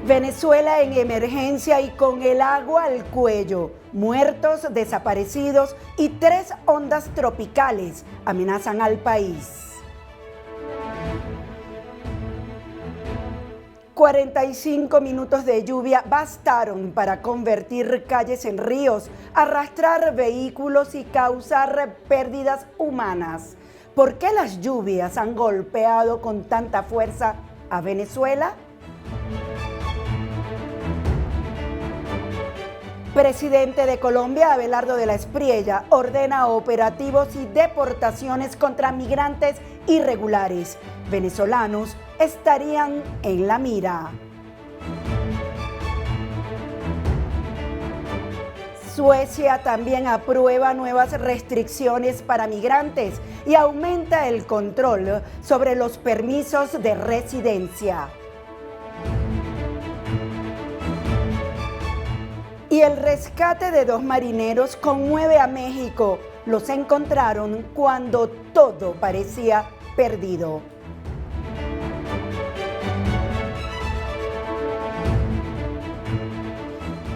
Venezuela en emergencia y con el agua al cuello. Muertos, desaparecidos y 3 ondas tropicales amenazan al país. 45 minutos de lluvia bastaron para convertir calles en ríos, arrastrar vehículos y causar pérdidas humanas. ¿Por qué las lluvias han golpeado con tanta fuerza a Venezuela? Presidente de Colombia, Abelardo de la Espriella, ordena operativos y deportaciones contra migrantes irregulares. Venezolanos estarían en la mira. Suecia también aprueba nuevas restricciones para migrantes y aumenta el control sobre los permisos de residencia. Y el rescate de 2 marineros conmueve a México. Los encontraron cuando todo parecía perdido.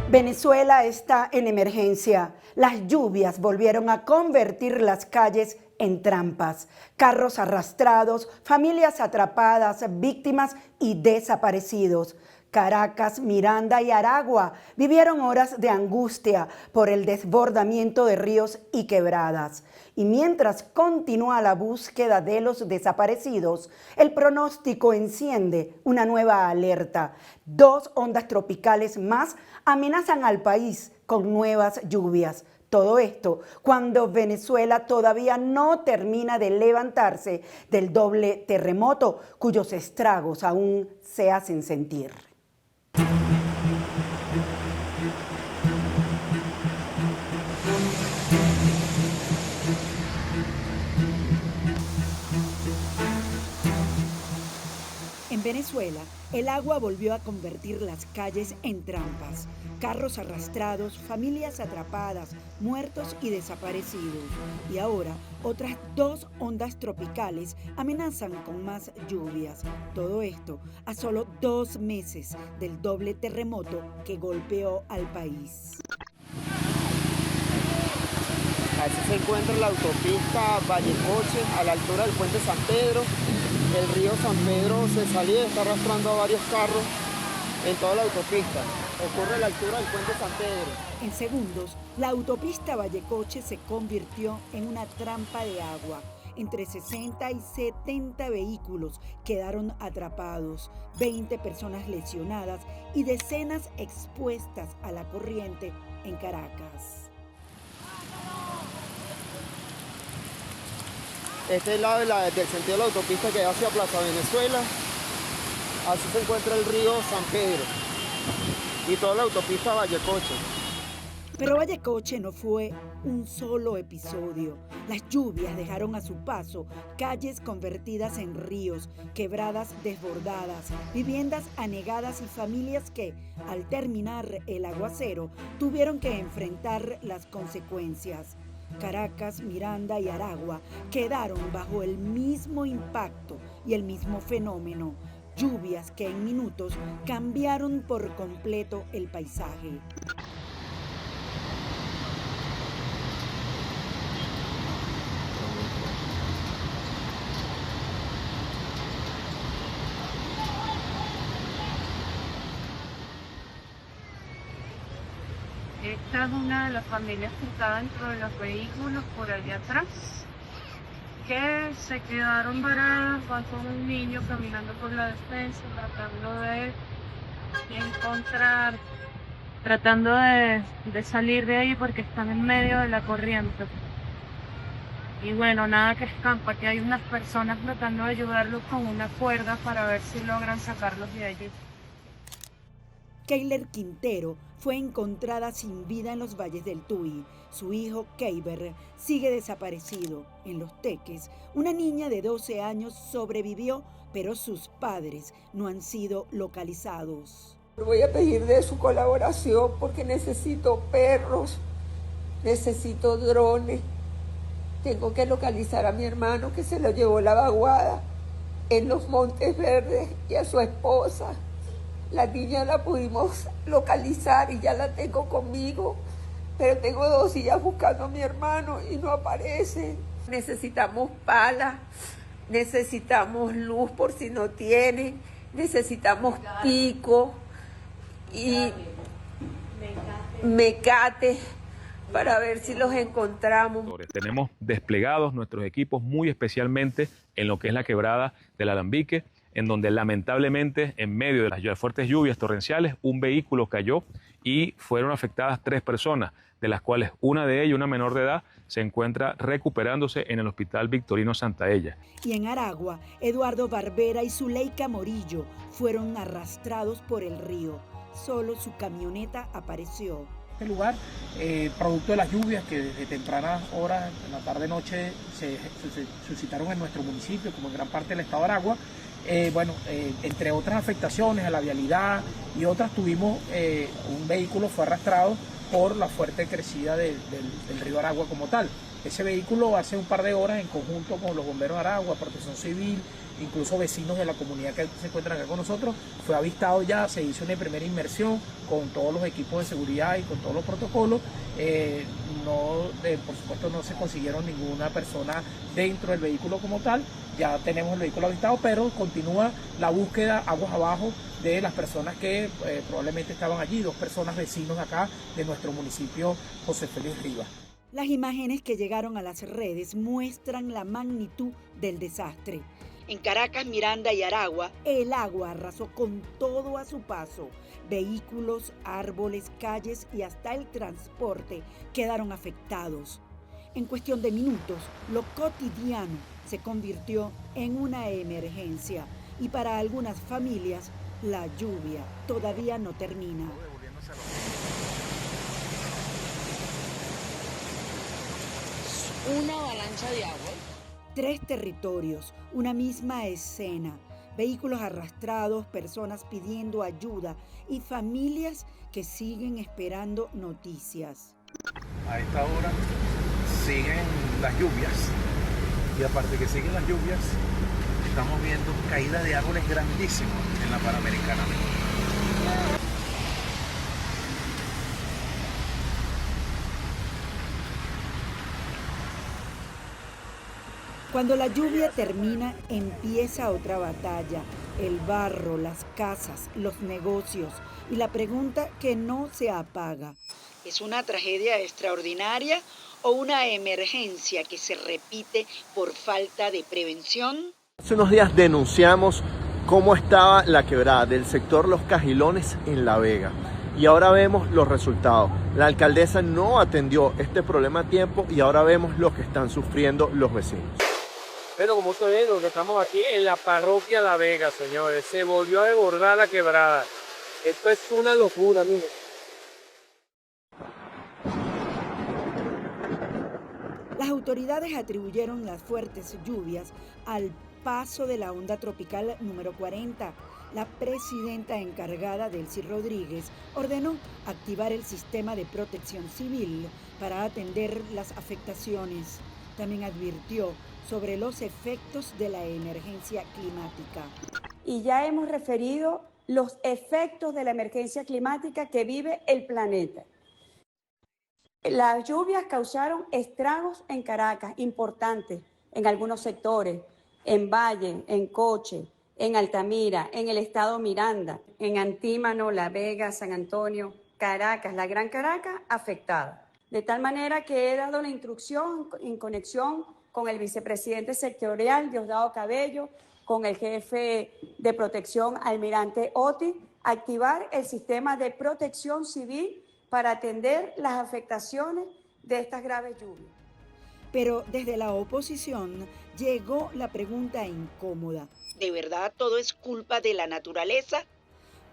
Venezuela está en emergencia. Las lluvias volvieron a convertir las calles en trampas. Carros arrastrados, familias atrapadas, víctimas y desaparecidos. Caracas, Miranda y Aragua vivieron horas de angustia por el desbordamiento de ríos y quebradas. Y mientras continúa la búsqueda de los desaparecidos, el pronóstico enciende una nueva alerta. 2 ondas tropicales más amenazan al país con nuevas lluvias. Todo esto cuando Venezuela todavía no termina de levantarse del doble terremoto, cuyos estragos aún se hacen sentir. En Venezuela, el agua volvió a convertir las calles en trampas. Carros arrastrados, familias atrapadas, muertos y desaparecidos. Y ahora, otras 2 ondas tropicales amenazan con más lluvias. Todo esto a solo 2 meses del doble terremoto que golpeó al país. Así se encuentra la autopista Vallecoche, a la altura del puente San Pedro. El río San Pedro se salió y está arrastrando a varios carros en toda la autopista. Ocurre a la altura del puente San Pedro. En segundos, la autopista Vallecoche se convirtió en una trampa de agua. Entre 60 y 70 vehículos quedaron atrapados, 20 personas lesionadas y decenas expuestas a la corriente en Caracas. Este es el lado del sentido de la autopista que va hacia Plaza Venezuela. Así se encuentra el río San Pedro y toda la autopista Vallecoche. Pero Vallecoche no fue un solo episodio. Las lluvias dejaron a su paso calles convertidas en ríos, quebradas desbordadas, viviendas anegadas y familias que, al terminar el aguacero, tuvieron que enfrentar las consecuencias. Caracas, Miranda y Aragua quedaron bajo el mismo impacto y el mismo fenómeno. Lluvias que en minutos cambiaron por completo el paisaje. Esta es una de las familias que está dentro de los vehículos por allá atrás, que se quedaron varadas, van con un niño caminando por la defensa, tratando de salir de ahí porque están en medio de la corriente. Y bueno, nada que escampa, que hay unas personas tratando de ayudarlos con una cuerda para ver si logran sacarlos de allí. Keiler Quintero fue encontrada sin vida en los valles del Tuy. Su hijo, Keiber, sigue desaparecido. En Los Teques, una niña de 12 años sobrevivió, pero sus padres no han sido localizados. Voy a pedir de su colaboración porque necesito perros, necesito drones. Tengo que localizar a mi hermano que se lo llevó la vaguada en los Montes Verdes y a su esposa. La niña la pudimos localizar y ya la tengo conmigo, pero tengo 2 días buscando a mi hermano y no aparece. Necesitamos pala, necesitamos luz por si no tienen, necesitamos pico y mecate para ver si los encontramos. Tenemos desplegados nuestros equipos muy especialmente en lo que es la quebrada del Alambique, en donde lamentablemente en medio de las fuertes lluvias torrenciales un vehículo cayó y fueron afectadas 3 personas, de las cuales una de ellas, una menor de edad, se encuentra recuperándose en el Hospital Victorino Santaella. Y en Aragua, Eduardo Barbera y Zuleika Morillo fueron arrastrados por el río. Solo su camioneta apareció. Este lugar, producto de las lluvias que desde tempranas horas, en la tarde-noche, se suscitaron en nuestro municipio, como en gran parte del estado de Aragua. Entre otras afectaciones a la vialidad y otras, tuvimos un vehículo fue arrastrado por la fuerte crecida del río Aragua como tal. Ese vehículo hace un par de horas, en conjunto con los bomberos de Aragua, Protección Civil, incluso vecinos de la comunidad que se encuentran acá con nosotros, fue avistado ya, se hizo una primera inmersión con todos los equipos de seguridad y con todos los protocolos. Por supuesto no se consiguieron ninguna persona dentro del vehículo como tal, ya tenemos el vehículo avistado, pero continúa la búsqueda aguas abajo de las personas que probablemente estaban allí, 2 personas vecinos acá de nuestro municipio, José Félix Rivas. Las imágenes que llegaron a las redes muestran la magnitud del desastre. En Caracas, Miranda y Aragua, el agua arrasó con todo a su paso. Vehículos, árboles, calles y hasta el transporte quedaron afectados. En cuestión de minutos, lo cotidiano se convirtió en una emergencia y para algunas familias la lluvia todavía no termina. Una avalancha de agua. 3 territorios, una misma escena, vehículos arrastrados, personas pidiendo ayuda y familias que siguen esperando noticias. A esta hora siguen las lluvias y aparte que siguen las lluvias, estamos viendo caídas de árboles grandísimos en la Panamericana. Cuando la lluvia termina, empieza otra batalla. El barro, las casas, los negocios y la pregunta que no se apaga. ¿Es una tragedia extraordinaria o una emergencia que se repite por falta de prevención? Hace unos días denunciamos cómo estaba la quebrada del sector Los Cajilones en La Vega. Y ahora vemos los resultados. La alcaldesa no atendió este problema a tiempo y ahora vemos lo que están sufriendo los vecinos. Pero como ustedes ven, estamos aquí en la parroquia La Vega, señores. Se volvió a desbordar la quebrada. Esto es una locura, miren. Las autoridades atribuyeron las fuertes lluvias al paso de la onda tropical número 40. La presidenta encargada, Delcy Rodríguez, ordenó activar el sistema de protección civil para atender las afectaciones. También advirtió sobre los efectos de la emergencia climática. Y ya hemos referido los efectos de la emergencia climática que vive el planeta. Las lluvias causaron estragos en Caracas importantes, en algunos sectores, en Valle, en Coche, en Altamira, en el estado Miranda, en Antímano, La Vega, San Antonio, Caracas, la Gran Caracas afectada. De tal manera que he dado la instrucción en conexión con el vicepresidente sectorial, Diosdado Cabello, con el jefe de protección, almirante Oti, activar el sistema de protección civil para atender las afectaciones de estas graves lluvias. Pero desde la oposición llegó la pregunta incómoda. ¿De verdad todo es culpa de la naturaleza?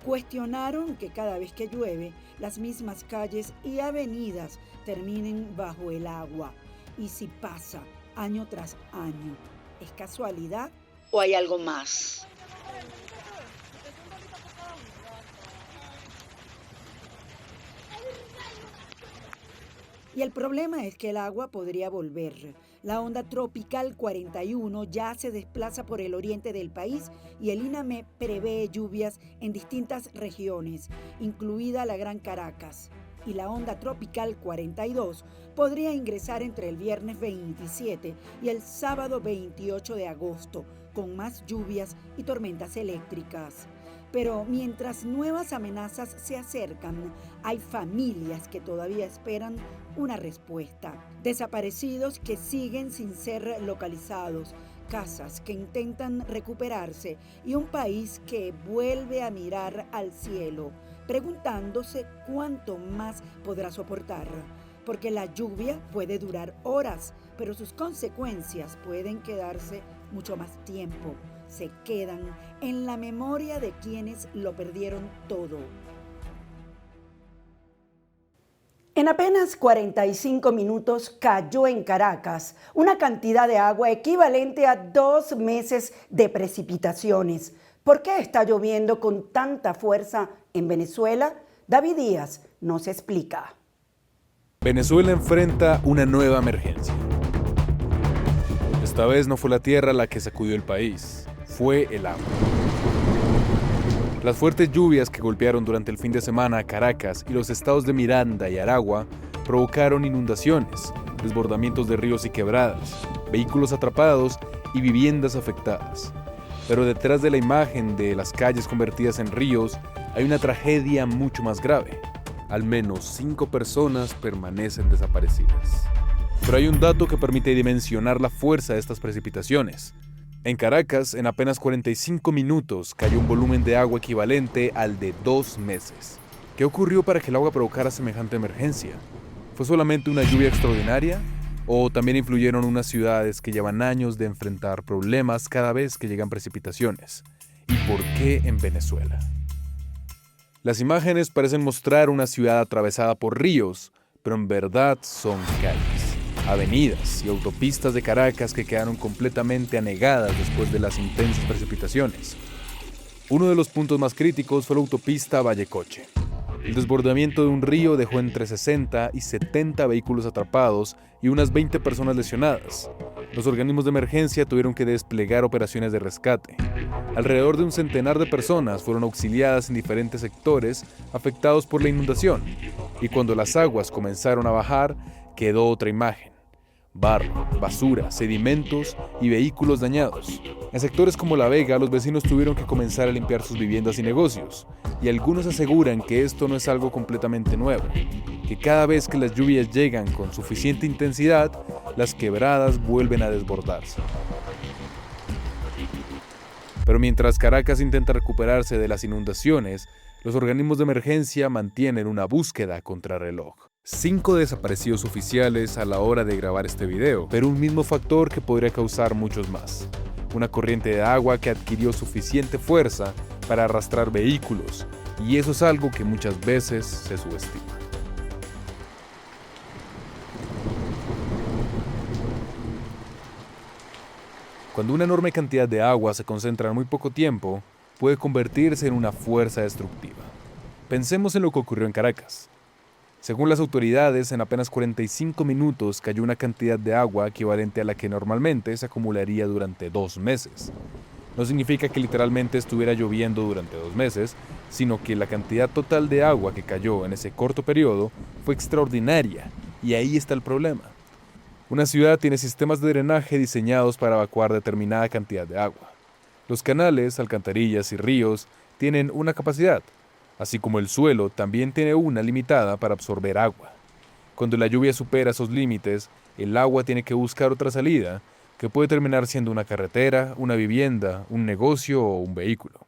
Cuestionaron que cada vez que llueve, las mismas calles y avenidas terminen bajo el agua. Y si pasa año tras año, ¿es casualidad o hay algo más? Y el problema es que el agua podría volver. La onda tropical 41 ya se desplaza por el oriente del país y el INAME prevé lluvias en distintas regiones, incluida la Gran Caracas. Y la onda tropical 42 podría ingresar entre el viernes 27 y el sábado 28 de agosto, con más lluvias y tormentas eléctricas. Pero mientras nuevas amenazas se acercan, hay familias que todavía esperan una respuesta. Desaparecidos que siguen sin ser localizados, casas que intentan recuperarse y un país que vuelve a mirar al cielo, preguntándose cuánto más podrá soportar. Porque la lluvia puede durar horas, pero sus consecuencias pueden quedarse mucho más tiempo. Se quedan en la memoria de quienes lo perdieron todo. En apenas 45 minutos cayó en Caracas una cantidad de agua equivalente a 2 meses de precipitaciones. ¿Por qué está lloviendo con tanta fuerza en Venezuela? David Díaz nos explica. Venezuela enfrenta una nueva emergencia. Esta vez no fue la tierra la que sacudió el país, fue el agua. Las fuertes lluvias que golpearon durante el fin de semana a Caracas y los estados de Miranda y Aragua provocaron inundaciones, desbordamientos de ríos y quebradas, vehículos atrapados y viviendas afectadas. Pero detrás de la imagen de las calles convertidas en ríos hay una tragedia mucho más grave. Al menos 5 personas permanecen desaparecidas. Pero hay un dato que permite dimensionar la fuerza de estas precipitaciones. En Caracas, en apenas 45 minutos, cayó un volumen de agua equivalente al de 2 meses. ¿Qué ocurrió para que el agua provocara semejante emergencia? ¿Fue solamente una lluvia extraordinaria? ¿O también influyeron unas ciudades que llevan años de enfrentar problemas cada vez que llegan precipitaciones? ¿Y por qué en Venezuela? Las imágenes parecen mostrar una ciudad atravesada por ríos, pero en verdad son calles, avenidas y autopistas de Caracas que quedaron completamente anegadas después de las intensas precipitaciones. Uno de los puntos más críticos fue la autopista Vallecoche. El desbordamiento de un río dejó entre 60 y 70 vehículos atrapados y unas 20 personas lesionadas. Los organismos de emergencia tuvieron que desplegar operaciones de rescate. Alrededor de un centenar de personas fueron auxiliadas en diferentes sectores afectados por la inundación. Y cuando las aguas comenzaron a bajar, quedó otra imagen. Barro, basura, sedimentos y vehículos dañados. En sectores como La Vega, los vecinos tuvieron que comenzar a limpiar sus viviendas y negocios, y algunos aseguran que esto no es algo completamente nuevo, que cada vez que las lluvias llegan con suficiente intensidad, las quebradas vuelven a desbordarse. Pero mientras Caracas intenta recuperarse de las inundaciones, los organismos de emergencia mantienen una búsqueda contrarreloj. 5 desaparecidos oficiales a la hora de grabar este video, pero un mismo factor que podría causar muchos más. Una corriente de agua que adquirió suficiente fuerza para arrastrar vehículos, y eso es algo que muchas veces se subestima. Cuando una enorme cantidad de agua se concentra en muy poco tiempo, puede convertirse en una fuerza destructiva. Pensemos en lo que ocurrió en Caracas. Según las autoridades, en apenas 45 minutos cayó una cantidad de agua equivalente a la que normalmente se acumularía durante 2 meses. No significa que literalmente estuviera lloviendo durante 2 meses, sino que la cantidad total de agua que cayó en ese corto periodo fue extraordinaria, y ahí está el problema. Una ciudad tiene sistemas de drenaje diseñados para evacuar determinada cantidad de agua. Los canales, alcantarillas y ríos tienen una capacidad, así como el suelo también tiene una limitada para absorber agua. Cuando la lluvia supera esos límites, el agua tiene que buscar otra salida, que puede terminar siendo una carretera, una vivienda, un negocio o un vehículo.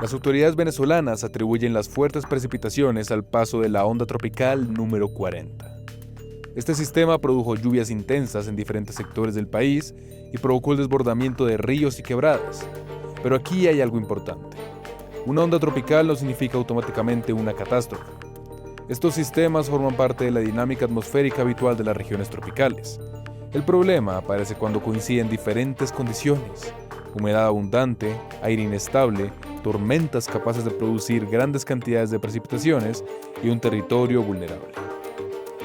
Las autoridades venezolanas atribuyen las fuertes precipitaciones al paso de la onda tropical número 40. Este sistema produjo lluvias intensas en diferentes sectores del país y provocó el desbordamiento de ríos y quebradas. Pero aquí hay algo importante. Una onda tropical no significa automáticamente una catástrofe. Estos sistemas forman parte de la dinámica atmosférica habitual de las regiones tropicales. El problema aparece cuando coinciden diferentes condiciones: humedad abundante, aire inestable tormentas capaces de producir grandes cantidades de precipitaciones y un territorio vulnerable.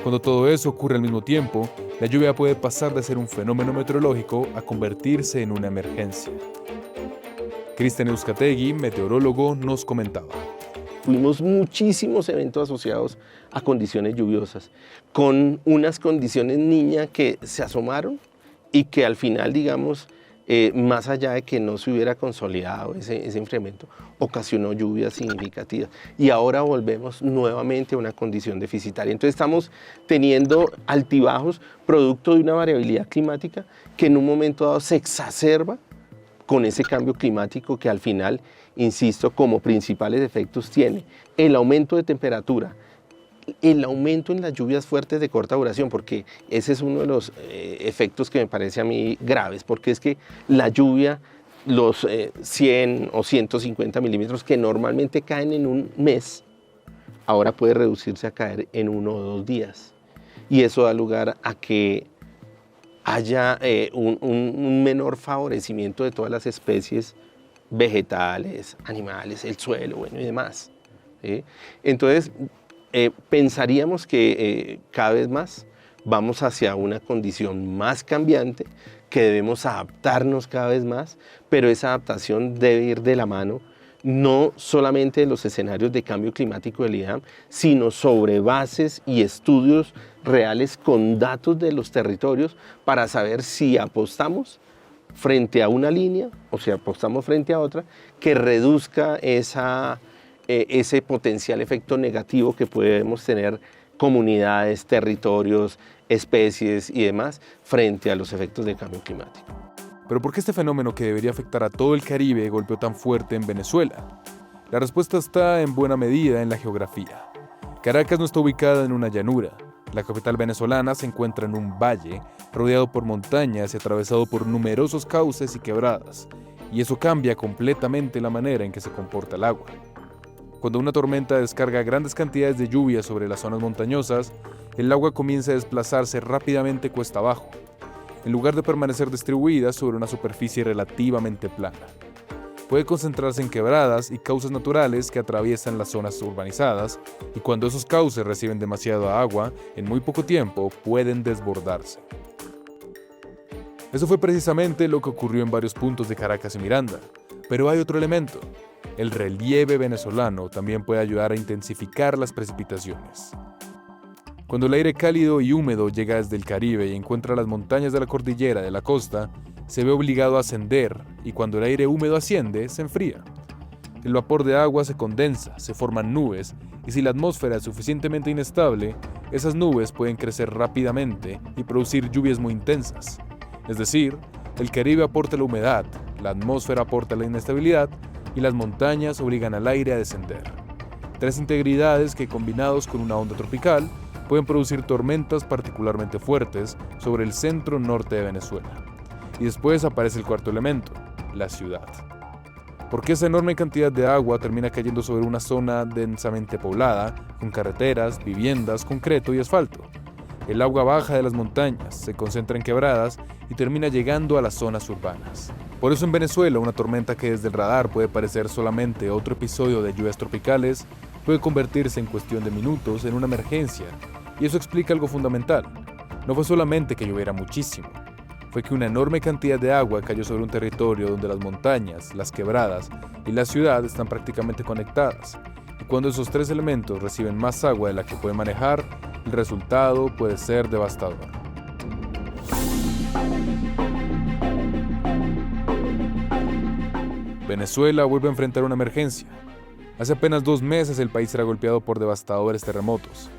Cuando todo eso ocurre al mismo tiempo, la lluvia puede pasar de ser un fenómeno meteorológico a convertirse en una emergencia. Cristian Euskategui, meteorólogo, nos comentaba. Tuvimos muchísimos eventos asociados a condiciones lluviosas, con unas condiciones niña que se asomaron y que al final, digamos, más allá de que no se hubiera consolidado ese incremento, ocasionó lluvias significativas. Y ahora volvemos nuevamente a una condición deficitaria. Entonces estamos teniendo altibajos producto de una variabilidad climática que en un momento dado se exacerba con ese cambio climático que al final, insisto, como principales efectos tiene el aumento de temperatura, el aumento en las lluvias fuertes de corta duración, porque ese es uno de los efectos que me parece a mí graves, porque es que la lluvia, los 100 o 150 milímetros que normalmente caen en un mes, ahora puede reducirse a caer en 1 o 2 días. Y eso da lugar a que haya un menor favorecimiento de todas las especies vegetales, animales, el suelo, bueno, y demás. ¿Sí? Entonces, pensaríamos que cada vez más vamos hacia una condición más cambiante, que debemos adaptarnos cada vez más, pero esa adaptación debe ir de la mano no solamente de los escenarios de cambio climático del IDAM, sino sobre bases y estudios reales con datos de los territorios para saber si apostamos frente a una línea o si apostamos frente a otra que reduzca ese potencial efecto negativo que podemos tener comunidades, territorios, especies y demás frente a los efectos del cambio climático. Pero ¿por qué este fenómeno que debería afectar a todo el Caribe golpeó tan fuerte en Venezuela? La respuesta está en buena medida en la geografía. Caracas no está ubicada en una llanura. La capital venezolana se encuentra en un valle, rodeado por montañas y atravesado por numerosos cauces y quebradas, y eso cambia completamente la manera en que se comporta el agua. Cuando una tormenta descarga grandes cantidades de lluvia sobre las zonas montañosas, el agua comienza a desplazarse rápidamente cuesta abajo, en lugar de permanecer distribuida sobre una superficie relativamente plana. Puede concentrarse en quebradas y cauces naturales que atraviesan las zonas urbanizadas, y cuando esos cauces reciben demasiada agua, en muy poco tiempo pueden desbordarse. Eso fue precisamente lo que ocurrió en varios puntos de Caracas y Miranda, pero hay otro elemento. El relieve venezolano también puede ayudar a intensificar las precipitaciones. Cuando el aire cálido y húmedo llega desde el Caribe y encuentra las montañas de la cordillera de la costa, se ve obligado a ascender, y cuando el aire húmedo asciende, se enfría. El vapor de agua se condensa, se forman nubes, y si la atmósfera es suficientemente inestable, esas nubes pueden crecer rápidamente y producir lluvias muy intensas. Es decir, el Caribe aporta la humedad, la atmósfera aporta la inestabilidad, y las montañas obligan al aire a descender. 3 integridades que, combinados con una onda tropical, pueden producir tormentas particularmente fuertes sobre el centro norte de Venezuela. Y después aparece el cuarto elemento, la ciudad. Porque esa enorme cantidad de agua termina cayendo sobre una zona densamente poblada, con carreteras, viviendas, concreto y asfalto. El agua baja de las montañas, se concentra en quebradas y termina llegando a las zonas urbanas. Por eso en Venezuela una tormenta que desde el radar puede parecer solamente otro episodio de lluvias tropicales, puede convertirse en cuestión de minutos en una emergencia, y eso explica algo fundamental. No fue solamente que lloviera muchísimo, fue que una enorme cantidad de agua cayó sobre un territorio donde las montañas, las quebradas y la ciudad están prácticamente conectadas, y cuando esos 3 elementos reciben más agua de la que pueden manejar, el resultado puede ser devastador. Venezuela vuelve a enfrentar una emergencia. Hace apenas 2 meses el país era golpeado por devastadores terremotos.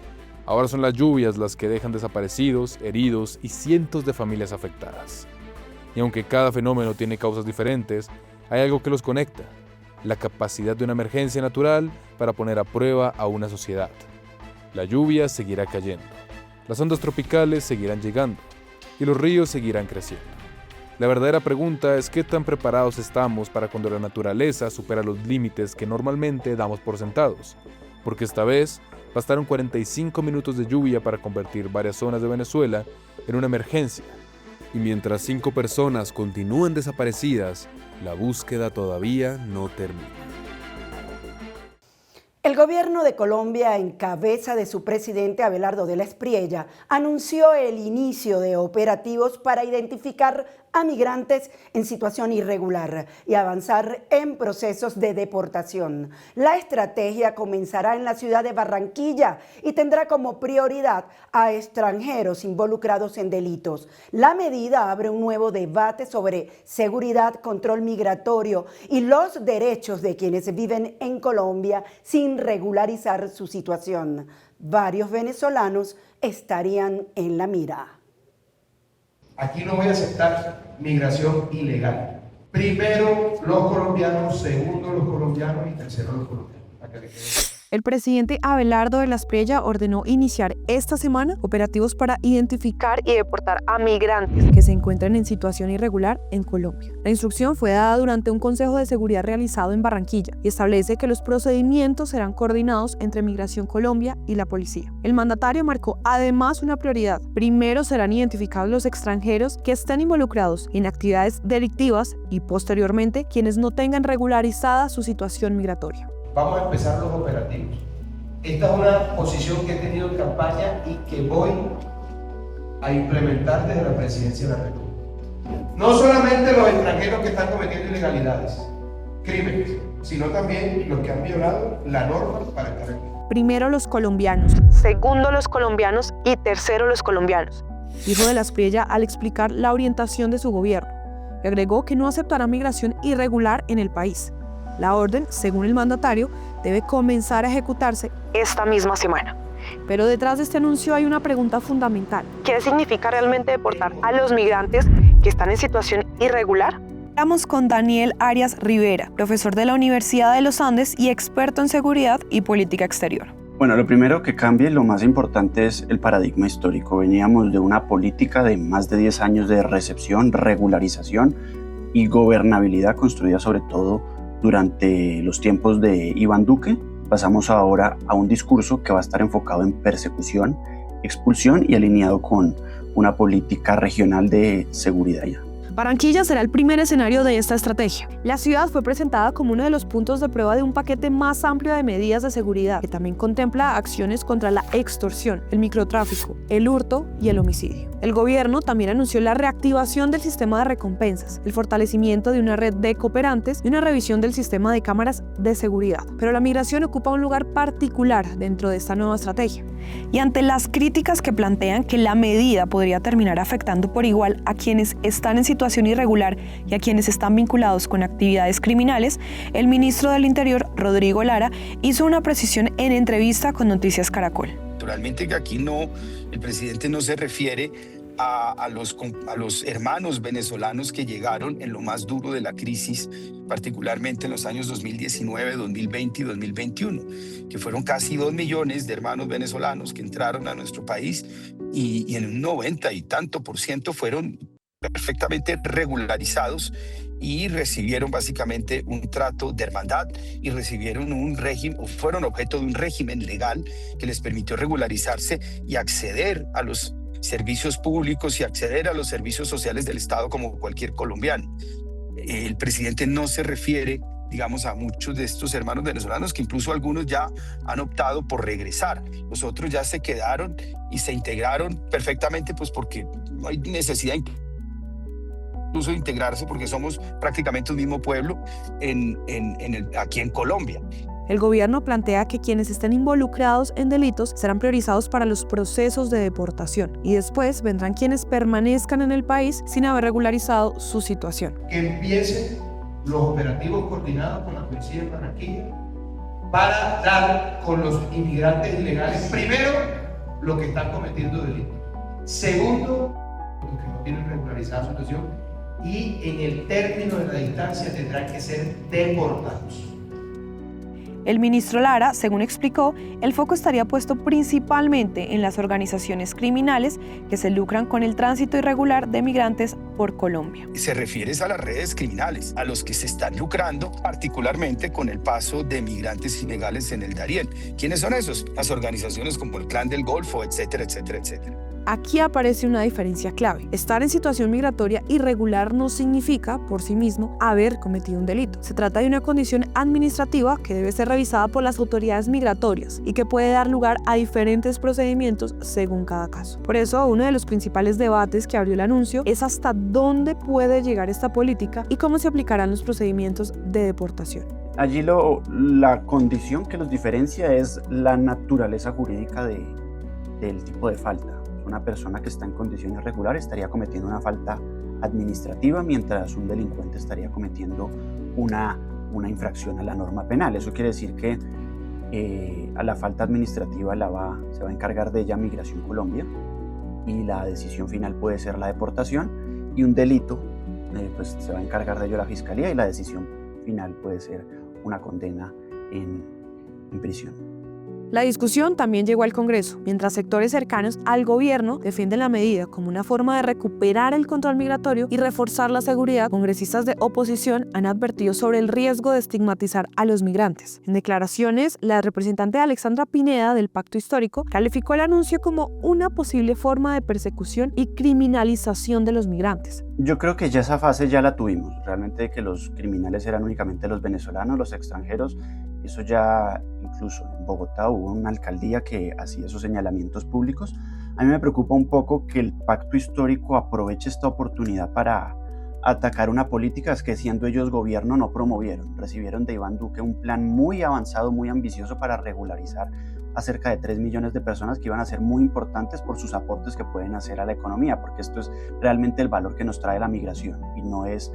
Ahora son las lluvias las que dejan desaparecidos, heridos y cientos de familias afectadas. Y aunque cada fenómeno tiene causas diferentes, hay algo que los conecta: la capacidad de una emergencia natural para poner a prueba a una sociedad. La lluvia seguirá cayendo, las ondas tropicales seguirán llegando y los ríos seguirán creciendo. La verdadera pregunta es qué tan preparados estamos para cuando la naturaleza supera los límites que normalmente damos por sentados, porque esta vez bastaron 45 minutos de lluvia para convertir varias zonas de Venezuela en una emergencia. Y mientras 5 personas continúan desaparecidas, la búsqueda todavía no termina. El gobierno de Colombia, en cabeza de su presidente Abelardo de la Espriella, anunció el inicio de operativos para identificar a migrantes en situación irregular y avanzar en procesos de deportación. La estrategia comenzará en la ciudad de Barranquilla y tendrá como prioridad a extranjeros involucrados en delitos. La medida abre un nuevo debate sobre seguridad, control migratorio y los derechos de quienes viven en Colombia sin regularizar su situación. Varios venezolanos estarían en la mira. Aquí no voy a aceptar migración ilegal. Primero los colombianos, segundo los colombianos y tercero los colombianos. El presidente Abelardo de la Espriella ordenó iniciar esta semana operativos para identificar y deportar a migrantes que se encuentran en situación irregular en Colombia. La instrucción fue dada durante un consejo de seguridad realizado en Barranquilla y establece que los procedimientos serán coordinados entre Migración Colombia y la policía. El mandatario marcó además una prioridad. Primero serán identificados los extranjeros que estén involucrados en actividades delictivas y posteriormente quienes no tengan regularizada su situación migratoria. Vamos a empezar los operativos. Esta es una posición que he tenido en campaña y que voy a implementar desde la Presidencia de la República. No solamente los extranjeros que están cometiendo ilegalidades, crímenes, sino también los que han violado la norma para estar aquí. Primero los colombianos, segundo los colombianos y tercero los colombianos, dijo de la Espriella al explicar la orientación de su gobierno. Y agregó que no aceptará migración irregular en el país. La orden, según el mandatario, debe comenzar a ejecutarse esta misma semana. Pero detrás de este anuncio hay una pregunta fundamental. ¿Qué significa realmente deportar a los migrantes que están en situación irregular? Hablamos con Daniel Arias Rivera, profesor de la Universidad de los Andes y experto en seguridad y política exterior. Bueno, lo primero que cambia y lo más importante es el paradigma histórico. Veníamos de una política de más de 10 años de recepción, regularización y gobernabilidad construida sobre todo durante los tiempos de Iván Duque. Pasamos ahora a un discurso que va a estar enfocado en persecución, expulsión y alineado con una política regional de seguridad ya. Barranquilla será el primer escenario de esta estrategia. La ciudad fue presentada como uno de los puntos de prueba de un paquete más amplio de medidas de seguridad, que también contempla acciones contra la extorsión, el microtráfico, el hurto y el homicidio. El gobierno también anunció la reactivación del sistema de recompensas, el fortalecimiento de una red de cooperantes y una revisión del sistema de cámaras de seguridad. Pero la migración ocupa un lugar particular dentro de esta nueva estrategia. Y ante las críticas que plantean que la medida podría terminar afectando por igual a quienes están en situación irregular y a quienes están vinculados con actividades criminales, el ministro del Interior, Rodrigo Lara, hizo una precisión en entrevista con Noticias Caracol. Naturalmente que aquí el presidente no se refiere a los hermanos venezolanos que llegaron en lo más duro de la crisis, particularmente en los años 2019, 2020 y 2021, que fueron casi 2 millones de hermanos venezolanos que entraron a nuestro país y en un 90 y tanto % fueron perfectamente regularizados y recibieron básicamente un trato de hermandad y recibieron un régimen, o fueron objeto de un régimen legal que les permitió regularizarse y acceder a los servicios públicos y acceder a los servicios sociales del Estado como cualquier colombiano. El presidente no se refiere, digamos, a muchos de estos hermanos venezolanos, que incluso algunos ya han optado por regresar. Los otros ya se quedaron y se integraron perfectamente, pues porque no hay necesidad incluso de integrarse, porque somos prácticamente un mismo pueblo aquí en Colombia. El gobierno plantea que quienes estén involucrados en delitos serán priorizados para los procesos de deportación y después vendrán quienes permanezcan en el país sin haber regularizado su situación. Que empiecen los operativos coordinados con la policía de Barranquilla para dar con los inmigrantes ilegales, primero, los que están cometiendo delitos, segundo, los que no tienen regularizada su situación, y en el término de la distancia tendrán que ser deportados. El ministro Lara, según explicó, el foco estaría puesto principalmente en las organizaciones criminales que se lucran con el tránsito irregular de migrantes por Colombia. Se refiere a las redes criminales, a los que se están lucrando particularmente con el paso de migrantes ilegales en el Darién. ¿Quiénes son esos? Las organizaciones como el Clan del Golfo, etcétera, etcétera, etcétera. Aquí aparece una diferencia clave. Estar en situación migratoria irregular no significa, por sí mismo, haber cometido un delito. Se trata de una condición administrativa que debe ser revisada por las autoridades migratorias y que puede dar lugar a diferentes procedimientos según cada caso. Por eso, uno de los principales debates que abrió el anuncio es hasta dónde puede llegar esta política y cómo se aplicarán los procedimientos de deportación. Allí la condición que los diferencia es la naturaleza jurídica del tipo de falta. Una persona que está en condición irregular estaría cometiendo una falta administrativa, mientras un delincuente estaría cometiendo una infracción a la norma penal. Eso quiere decir que a la falta administrativa se va a encargar de ella Migración Colombia y la decisión final puede ser la deportación, y un delito pues se va a encargar de ello la Fiscalía y la decisión final puede ser una condena en prisión. La discusión también llegó al Congreso, mientras sectores cercanos al gobierno defienden la medida como una forma de recuperar el control migratorio y reforzar la seguridad. Congresistas de oposición han advertido sobre el riesgo de estigmatizar a los migrantes. En declaraciones, la representante Alexandra Pineda del Pacto Histórico calificó el anuncio como una posible forma de persecución y criminalización de los migrantes. Yo creo que ya esa fase ya la tuvimos, realmente, que los criminales eran únicamente los venezolanos, los extranjeros. Eso ya, incluso en Bogotá hubo una alcaldía que hacía esos señalamientos públicos. A mí me preocupa un poco que el Pacto Histórico aproveche esta oportunidad para atacar una política que, siendo ellos gobierno, no promovieron. Recibieron de Iván Duque un plan muy avanzado, muy ambicioso para regularizar a cerca de 3 millones de personas que iban a ser muy importantes por sus aportes que pueden hacer a la economía, porque esto es realmente el valor que nos trae la migración y no es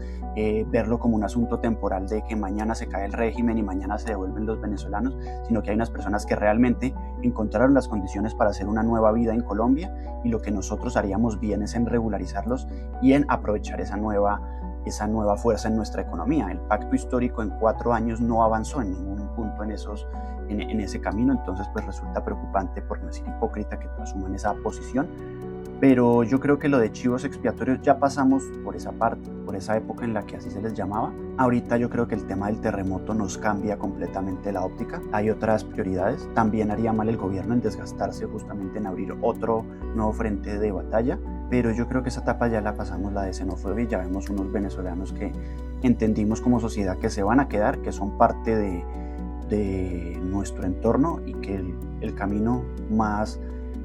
verlo como un asunto temporal de que mañana se cae el régimen y mañana se devuelven los venezolanos, sino que hay unas personas que realmente encontraron las condiciones para hacer una nueva vida en Colombia, y lo que nosotros haríamos bien es en regularizarlos y en aprovechar esa nueva fuerza en nuestra economía. El Pacto Histórico en 4 años no avanzó en ningún punto en ese camino, entonces pues resulta preocupante, por no decir hipócrita, que asuman esa posición. Pero yo creo que lo de chivos expiatorios ya pasamos por esa parte, por esa época en la que así se les llamaba. Ahorita yo creo que el tema del terremoto nos cambia completamente la óptica. Hay otras prioridades. También haría mal el gobierno en desgastarse justamente en abrir otro nuevo frente de batalla. Pero yo creo que esa etapa ya la pasamos, la de xenofobia, y ya vemos unos venezolanos que entendimos como sociedad que se van a quedar, que son parte de nuestro entorno, y que el camino más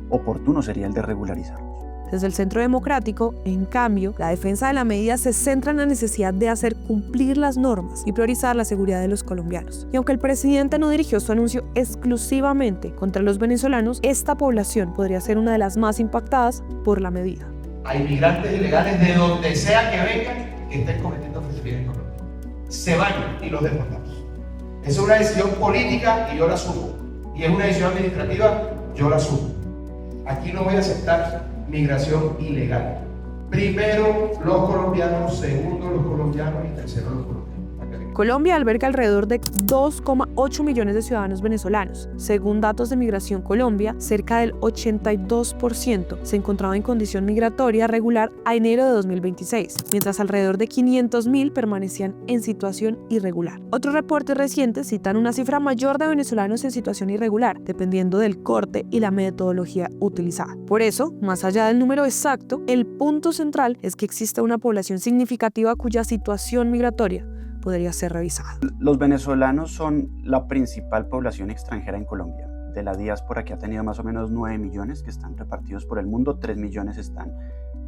oportuno sería el de regularizarlos. Desde el Centro Democrático, en cambio, la defensa de la medida se centra en la necesidad de hacer cumplir las normas y priorizar la seguridad de los colombianos. Y aunque el presidente no dirigió su anuncio exclusivamente contra los venezolanos, esta población podría ser una de las más impactadas por la medida. Hay migrantes ilegales de donde sea que vengan que estén cometiendo fechorías en Colombia. Se van y los deportamos. Esa es una decisión política y yo la asumo. Y es una decisión administrativa, yo la asumo. Aquí no voy a aceptar migración ilegal. Primero los colombianos, segundo los colombianos y tercero los colombianos. Colombia alberga alrededor de 2,8 millones de ciudadanos venezolanos. Según datos de Migración Colombia, cerca del 82% se encontraba en condición migratoria regular a enero de 2026, mientras alrededor de 500.000 permanecían en situación irregular. Otros reportes recientes citan una cifra mayor de venezolanos en situación irregular, dependiendo del corte y la metodología utilizada. Por eso, más allá del número exacto, el punto central es que existe una población significativa cuya situación migratoria podría ser revisada. Los venezolanos son la principal población extranjera en Colombia. De la diáspora, que ha tenido más o menos 9 millones que están repartidos por el mundo, 3 millones están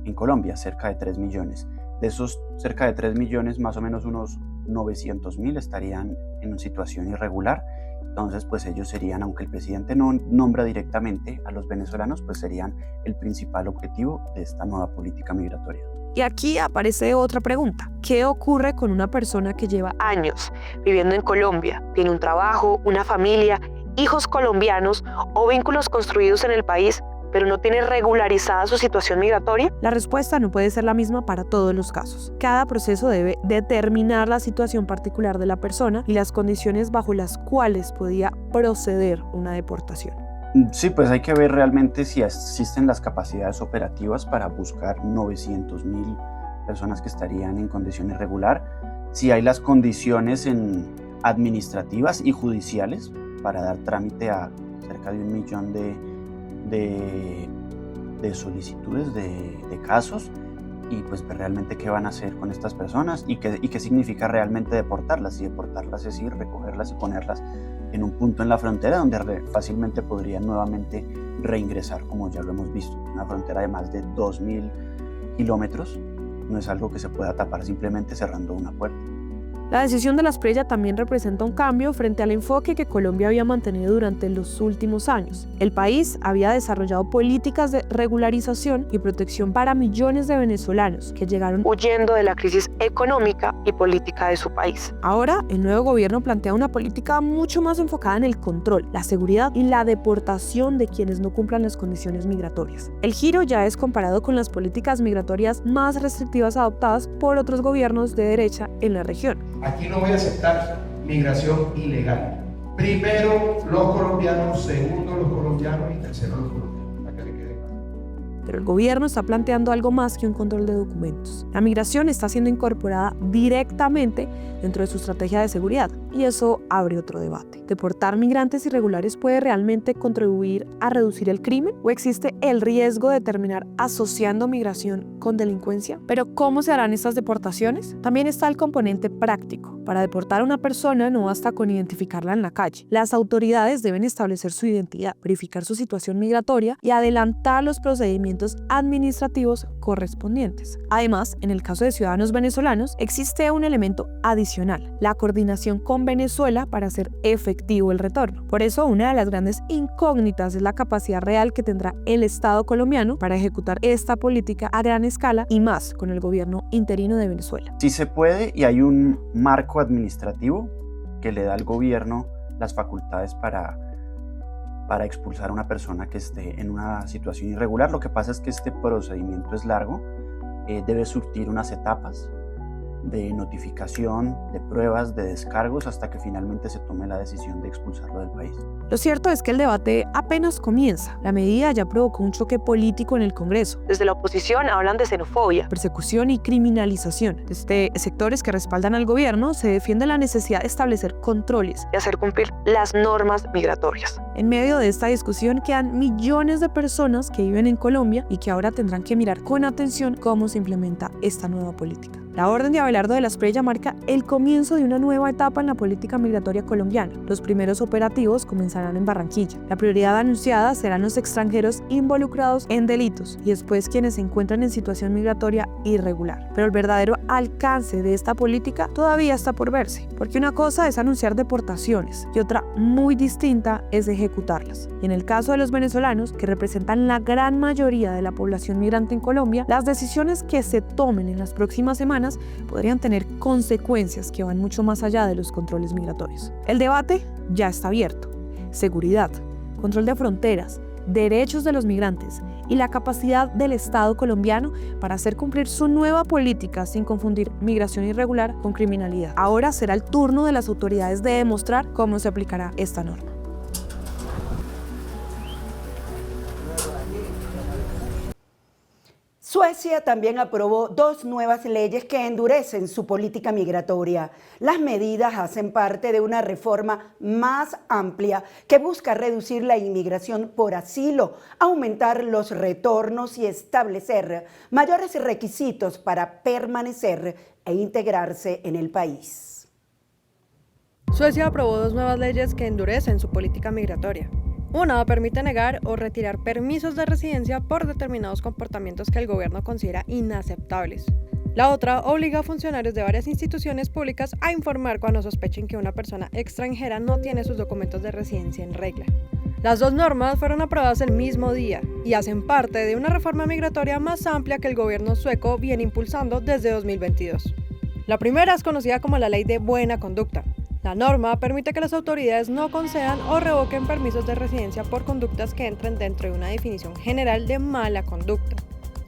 en Colombia, cerca de 3 millones. De esos cerca de 3 millones, más o menos unos 900.000 estarían en una situación irregular. Entonces, pues ellos serían, aunque el presidente no nombra directamente a los venezolanos, pues serían el principal objetivo de esta nueva política migratoria. Y aquí aparece otra pregunta. ¿Qué ocurre con una persona que lleva años viviendo en Colombia, tiene un trabajo, una familia, hijos colombianos o vínculos construidos en el país, pero no tiene regularizada su situación migratoria? La respuesta no puede ser la misma para todos los casos. Cada proceso debe determinar la situación particular de la persona y las condiciones bajo las cuales podía proceder una deportación. Sí, pues hay que ver realmente si existen las capacidades operativas para buscar 900.000 personas que estarían en condición irregular, si hay las condiciones administrativas y judiciales para dar trámite a cerca de 1 millón de de solicitudes de casos y pues ver realmente qué van a hacer con estas personas y qué significa realmente deportarlas. Y deportarlas es ir, recogerlas y ponerlas en un punto en la frontera donde fácilmente podrían nuevamente reingresar, como ya lo hemos visto. Una frontera de más de 2.000 kilómetros no es algo que se pueda tapar simplemente cerrando una puerta. La decisión de la Espriella también representa un cambio frente al enfoque que Colombia había mantenido durante los últimos años. El país había desarrollado políticas de regularización y protección para millones de venezolanos que llegaron huyendo de la crisis económica y política de su país. Ahora, el nuevo gobierno plantea una política mucho más enfocada en el control, la seguridad y la deportación de quienes no cumplan las condiciones migratorias. El giro ya es comparado con las políticas migratorias más restrictivas adoptadas por otros gobiernos de derecha en la región. Aquí no voy a aceptar migración ilegal. Primero los colombianos, segundo los colombianos y tercero los colombianos. Para que le quede claro. Pero el gobierno está planteando algo más que un control de documentos. La migración está siendo incorporada directamente dentro de su estrategia de seguridad y eso abre otro debate. ¿Deportar migrantes irregulares puede realmente contribuir a reducir el crimen? ¿O existe el riesgo de terminar asociando migración con delincuencia? ¿Pero cómo se harán estas deportaciones? También está el componente práctico. Para deportar a una persona no basta con identificarla en la calle. Las autoridades deben establecer su identidad, verificar su situación migratoria y adelantar los procedimientos administrativos correspondientes. Además, en el caso de ciudadanos venezolanos, existe un elemento adicional, la coordinación con Venezuela para hacer efectivo el retorno. Por eso, una de las grandes incógnitas es la capacidad real que tendrá el Estado colombiano para ejecutar esta política a gran escala y más con el gobierno interino de Venezuela. Sí se puede y hay un marco administrativo que le da al gobierno las facultades para expulsar a una persona que esté en una situación irregular. Lo que pasa es que este procedimiento es largo, debe surtir unas etapas de notificación, de pruebas, de descargos, hasta que finalmente se tome la decisión de expulsarlo del país. Lo cierto es que el debate apenas comienza. La medida ya provocó un choque político en el Congreso. Desde la oposición hablan de xenofobia, persecución y criminalización. Desde sectores que respaldan al gobierno se defiende la necesidad de establecer controles y hacer cumplir las normas migratorias. En medio de esta discusión quedan millones de personas que viven en Colombia y que ahora tendrán que mirar con atención cómo se implementa esta nueva política. La orden de Abelardo de la Espriella marca el comienzo de una nueva etapa en la política migratoria colombiana. Los primeros operativos comenzarán en Barranquilla. La prioridad anunciada serán los extranjeros involucrados en delitos y después quienes se encuentran en situación migratoria irregular. Pero el verdadero alcance de esta política todavía está por verse, porque una cosa es anunciar deportaciones y otra muy distinta es ejecutarlas. Y en el caso de los venezolanos, que representan la gran mayoría de la población migrante en Colombia, las decisiones que se tomen en las próximas semanas podrían tener consecuencias que van mucho más allá de los controles migratorios. El debate ya está abierto. Seguridad, control de fronteras, derechos de los migrantes y la capacidad del Estado colombiano para hacer cumplir su nueva política sin confundir migración irregular con criminalidad. Ahora será el turno de las autoridades de demostrar cómo se aplicará esta norma. Suecia también aprobó 2 nuevas leyes que endurecen su política migratoria. Las medidas hacen parte de una reforma más amplia que busca reducir la inmigración por asilo, aumentar los retornos y establecer mayores requisitos para permanecer e integrarse en el país. Suecia aprobó 2 nuevas leyes que endurecen su política migratoria. Una permite negar o retirar permisos de residencia por determinados comportamientos que el gobierno considera inaceptables. La otra obliga a funcionarios de varias instituciones públicas a informar cuando sospechen que una persona extranjera no tiene sus documentos de residencia en regla. Las 2 normas fueron aprobadas el mismo día y hacen parte de una reforma migratoria más amplia que el gobierno sueco viene impulsando desde 2022. La primera es conocida como la Ley de Buena Conducta. La norma permite que las autoridades no concedan o revoquen permisos de residencia por conductas que entren dentro de una definición general de mala conducta.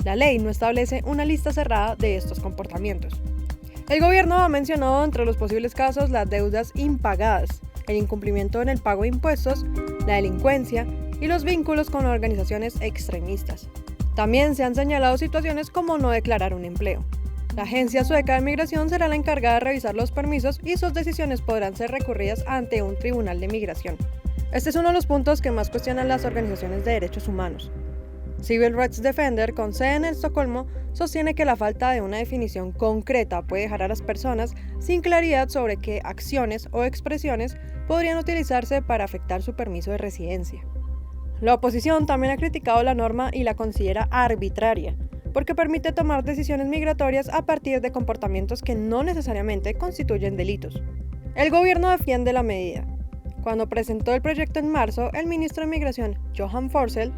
La ley no establece una lista cerrada de estos comportamientos. El gobierno ha mencionado entre los posibles casos las deudas impagadas, el incumplimiento en el pago de impuestos, la delincuencia y los vínculos con organizaciones extremistas. También se han señalado situaciones como no declarar un empleo. La Agencia Sueca de Migración será la encargada de revisar los permisos y sus decisiones podrán ser recurridas ante un tribunal de migración. Este es uno de los puntos que más cuestionan las organizaciones de derechos humanos. Civil Rights Defender, con sede en Estocolmo, sostiene que la falta de una definición concreta puede dejar a las personas sin claridad sobre qué acciones o expresiones podrían utilizarse para afectar su permiso de residencia. La oposición también ha criticado la norma y la considera arbitraria, porque permite tomar decisiones migratorias a partir de comportamientos que no necesariamente constituyen delitos. El gobierno defiende la medida. Cuando presentó el proyecto en marzo, el ministro de Migración, Johan Forssell,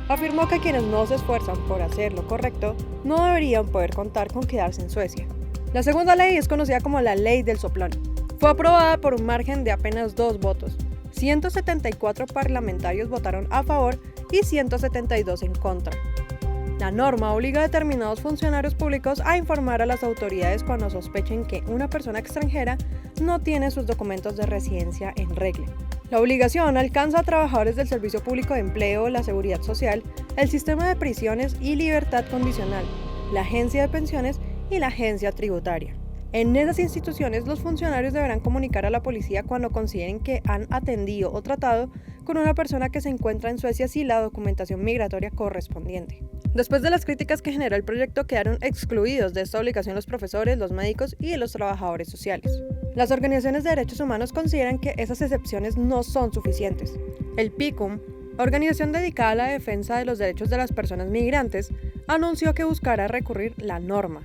afirmó que quienes no se esfuerzan por hacer lo correcto no deberían poder contar con quedarse en Suecia. La segunda ley es conocida como la Ley del Soplón. Fue aprobada por un margen de apenas 2 votos. 174 parlamentarios votaron a favor y 172 en contra. La norma obliga a determinados funcionarios públicos a informar a las autoridades cuando sospechen que una persona extranjera no tiene sus documentos de residencia en regla. La obligación alcanza a trabajadores del Servicio Público de Empleo, la Seguridad Social, el Sistema de Prisiones y Libertad Condicional, la Agencia de Pensiones y la Agencia Tributaria. En esas instituciones, los funcionarios deberán comunicar a la policía cuando consideren que han atendido o tratado con una persona que se encuentra en Suecia sin la documentación migratoria correspondiente. Después de las críticas que generó el proyecto, quedaron excluidos de esta obligación los profesores, los médicos y los trabajadores sociales. Las organizaciones de derechos humanos consideran que esas excepciones no son suficientes. El PICUM, organización dedicada a la defensa de los derechos de las personas migrantes, anunció que buscará recurrir la norma.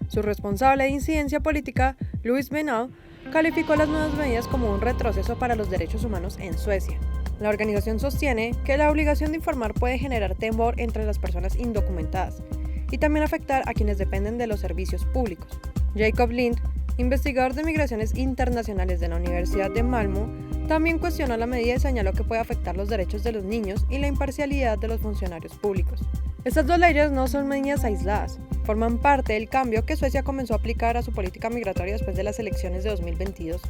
Su responsable de incidencia política, Louise Benau, calificó las nuevas medidas como un retroceso para los derechos humanos en Suecia. La organización sostiene que la obligación de informar puede generar temor entre las personas indocumentadas y también afectar a quienes dependen de los servicios públicos. Jacob Lind, investigador de migraciones internacionales de la Universidad de Malmö, también cuestionó la medida y señaló que puede afectar los derechos de los niños y la imparcialidad de los funcionarios públicos. Estas dos leyes no son medidas aisladas, forman parte del cambio que Suecia comenzó a aplicar a su política migratoria después de las elecciones de 2022.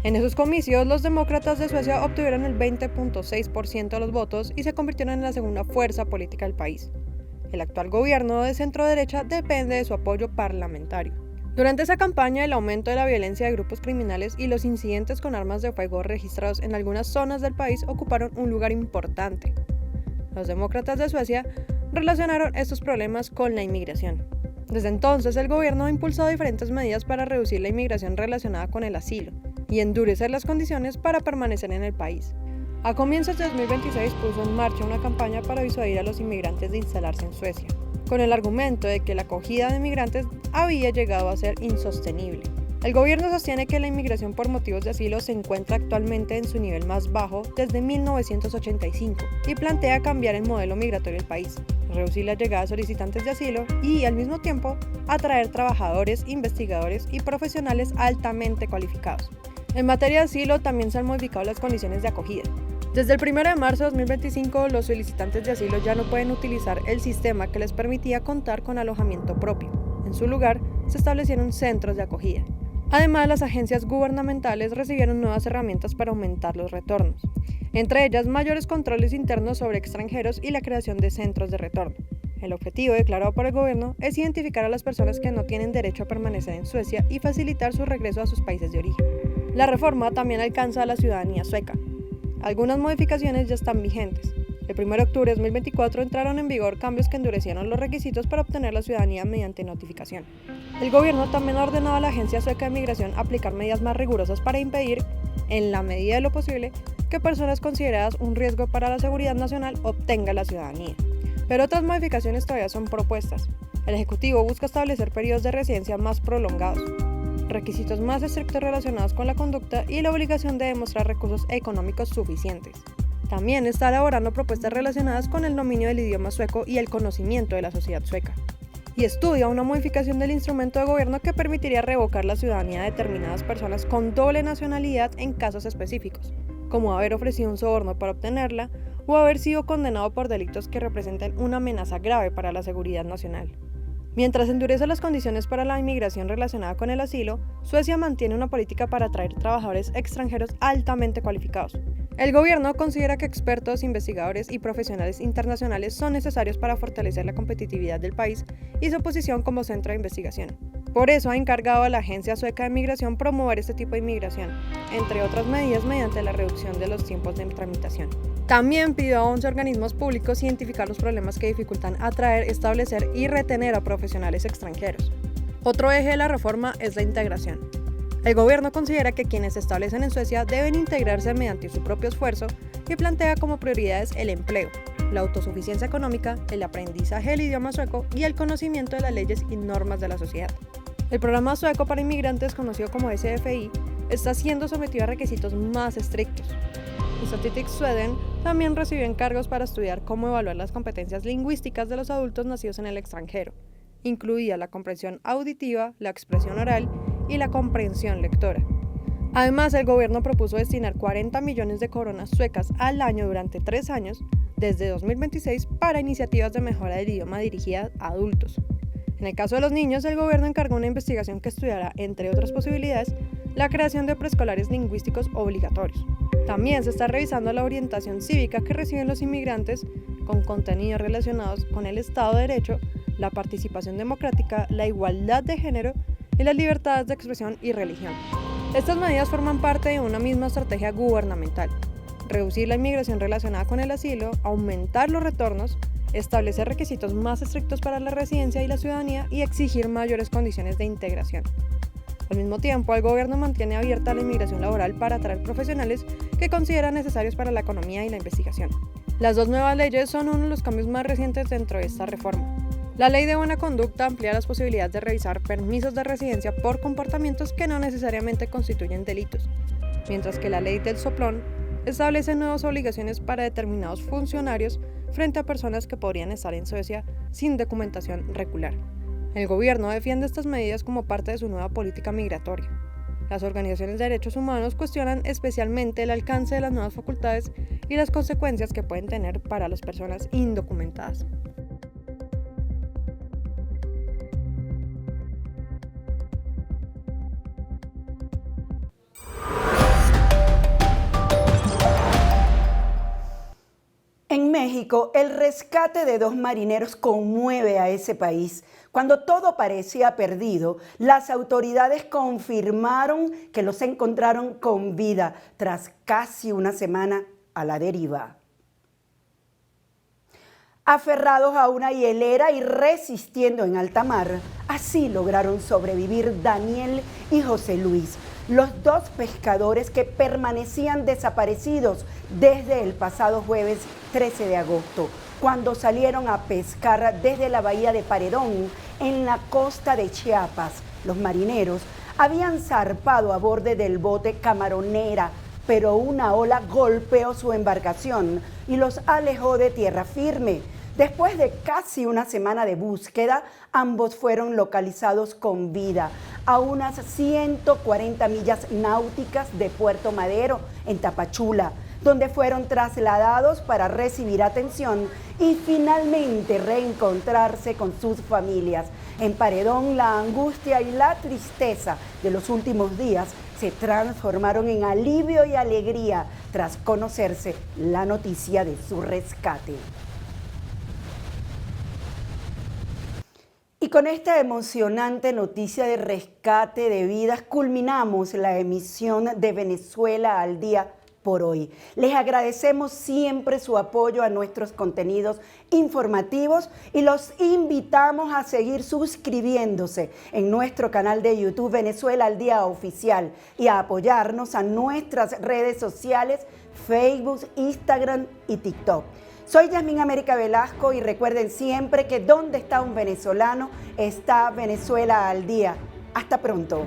En esos comicios, los demócratas de Suecia obtuvieron el 20.6% de los votos y se convirtieron en la segunda fuerza política del país. El actual gobierno de centro-derecha depende de su apoyo parlamentario. Durante esa campaña, el aumento de la violencia de grupos criminales y los incidentes con armas de fuego registrados en algunas zonas del país ocuparon un lugar importante. Los demócratas de Suecia relacionaron estos problemas con la inmigración. Desde entonces, el gobierno ha impulsado diferentes medidas para reducir la inmigración relacionada con el asilo y endurecer las condiciones para permanecer en el país. A comienzos de 2026 puso en marcha una campaña para disuadir a los inmigrantes de instalarse en Suecia, con el argumento de que la acogida de migrantes había llegado a ser insostenible. El gobierno sostiene que la inmigración por motivos de asilo se encuentra actualmente en su nivel más bajo desde 1985 y plantea cambiar el modelo migratorio del país, reducir la llegada de solicitantes de asilo y, al mismo tiempo, atraer trabajadores, investigadores y profesionales altamente cualificados. En materia de asilo, también se han modificado las condiciones de acogida. Desde el 1 de marzo de 2025, los solicitantes de asilo ya no pueden utilizar el sistema que les permitía contar con alojamiento propio. En su lugar, se establecieron centros de acogida. Además, las agencias gubernamentales recibieron nuevas herramientas para aumentar los retornos, entre ellas mayores controles internos sobre extranjeros y la creación de centros de retorno. El objetivo declarado por el gobierno es identificar a las personas que no tienen derecho a permanecer en Suecia y facilitar su regreso a sus países de origen. La reforma también alcanza a la ciudadanía sueca. Algunas modificaciones ya están vigentes. El 1 de octubre de 2024 entraron en vigor cambios que endurecieron los requisitos para obtener la ciudadanía mediante notificación. El gobierno también ha ordenado a la Agencia Sueca de Migración aplicar medidas más rigurosas para impedir, en la medida de lo posible, que personas consideradas un riesgo para la seguridad nacional obtengan la ciudadanía. Pero otras modificaciones todavía son propuestas. El Ejecutivo busca establecer periodos de residencia más prolongados, requisitos más estrictos relacionados con la conducta y la obligación de demostrar recursos económicos suficientes. También está elaborando propuestas relacionadas con el dominio del idioma sueco y el conocimiento de la sociedad sueca. Y estudia una modificación del instrumento de gobierno que permitiría revocar la ciudadanía de determinadas personas con doble nacionalidad en casos específicos, como haber ofrecido un soborno para obtenerla o haber sido condenado por delitos que representen una amenaza grave para la seguridad nacional. Mientras endurece las condiciones para la inmigración relacionada con el asilo, Suecia mantiene una política para atraer trabajadores extranjeros altamente cualificados. El gobierno considera que expertos, investigadores y profesionales internacionales son necesarios para fortalecer la competitividad del país y su posición como centro de investigación. Por eso ha encargado a la Agencia Sueca de Migración promover este tipo de inmigración, entre otras medidas mediante la reducción de los tiempos de tramitación. También pidió a 11 organismos públicos identificar los problemas que dificultan atraer, establecer y retener a profesionales extranjeros. Otro eje de la reforma es la integración. El gobierno considera que quienes se establecen en Suecia deben integrarse mediante su propio esfuerzo y plantea como prioridades el empleo, la autosuficiencia económica, el aprendizaje del idioma sueco y el conocimiento de las leyes y normas de la sociedad. El programa sueco para inmigrantes, conocido como SFI, está siendo sometido a requisitos más estrictos. Statistics Sweden también recibió encargos para estudiar cómo evaluar las competencias lingüísticas de los adultos nacidos en el extranjero, incluida la comprensión auditiva, la expresión oral y la comprensión lectora. Además, el gobierno propuso destinar 40 millones de coronas suecas al año durante 3 años, desde 2026, para iniciativas de mejora del idioma dirigidas a adultos. En el caso de los niños, el gobierno encargó una investigación que estudiará, entre otras posibilidades, la creación de preescolares lingüísticos obligatorios. También se está revisando la orientación cívica que reciben los inmigrantes con contenidos relacionados con el Estado de Derecho, la participación democrática, la igualdad de género y las libertades de expresión y religión. Estas medidas forman parte de una misma estrategia gubernamental: reducir la inmigración relacionada con el asilo, aumentar los retornos, establecer requisitos más estrictos para la residencia y la ciudadanía y exigir mayores condiciones de integración. Al mismo tiempo, el gobierno mantiene abierta la inmigración laboral para atraer profesionales que considera necesarios para la economía y la investigación. Las 2 nuevas leyes son uno de los cambios más recientes dentro de esta reforma. La Ley de Buena Conducta amplía las posibilidades de revisar permisos de residencia por comportamientos que no necesariamente constituyen delitos, mientras que la Ley del Soplón establece nuevas obligaciones para determinados funcionarios frente a personas que podrían estar en Suecia sin documentación regular. El gobierno defiende estas medidas como parte de su nueva política migratoria. Las organizaciones de derechos humanos cuestionan especialmente el alcance de las nuevas facultades y las consecuencias que pueden tener para las personas indocumentadas. En México, el rescate de 2 marineros conmueve a ese país. Cuando todo parecía perdido, las autoridades confirmaron que los encontraron con vida tras casi una semana a la deriva. Aferrados a una hielera y resistiendo en alta mar, así lograron sobrevivir Daniel y José Luis, los 2 pescadores que permanecían desaparecidos desde el pasado jueves 13 de agosto, cuando salieron a pescar desde la bahía de Paredón, en la costa de Chiapas. Los marineros habían zarpado a bordo del bote Camaronera, pero una ola golpeó su embarcación y los alejó de tierra firme. Después de casi una semana de búsqueda, ambos fueron localizados con vida a unas 140 millas náuticas de Puerto Madero, en Tapachula, donde fueron trasladados para recibir atención y finalmente reencontrarse con sus familias. En Paredón, la angustia y la tristeza de los últimos días se transformaron en alivio y alegría tras conocerse la noticia de su rescate. Y con esta emocionante noticia de rescate de vidas culminamos la emisión de Venezuela al Día por hoy. Les agradecemos siempre su apoyo a nuestros contenidos informativos y los invitamos a seguir suscribiéndose en nuestro canal de YouTube Venezuela al Día Oficial y a apoyarnos a nuestras redes sociales Facebook, Instagram y TikTok. Soy Yasmín América Velasco y recuerden siempre que donde está un venezolano está Venezuela al Día. Hasta pronto.